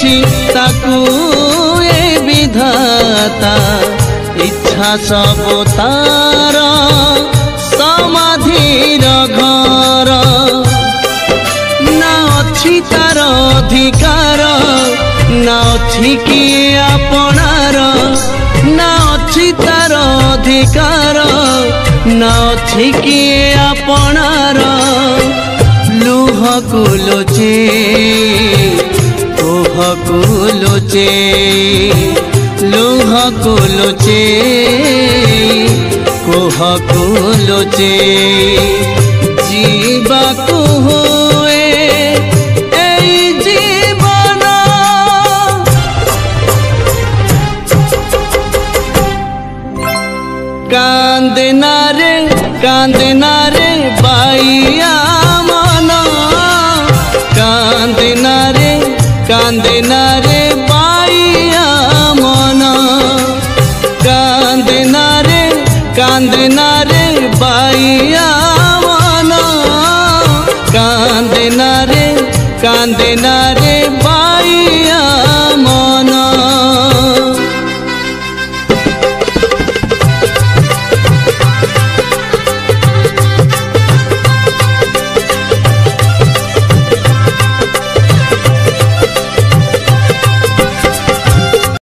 ଦେଇଛି ତାକୁ ଏ ବିଧାତା इच्छा सब तार समाधिर घर ना अच्छी तार अधिकार ना अच्छी किए आपणार ना अच्छी तार अधिकार ना अच्छी किए आपणार लुह कुलोचे कोह कुलोचे लुह कुलोचे कोह कुलोचे जीवा को हुए एई जीवन कांदना रे बाइया मन कांदना रे बाइया मन कांदना रे बाइया मन कांदना रे बाइया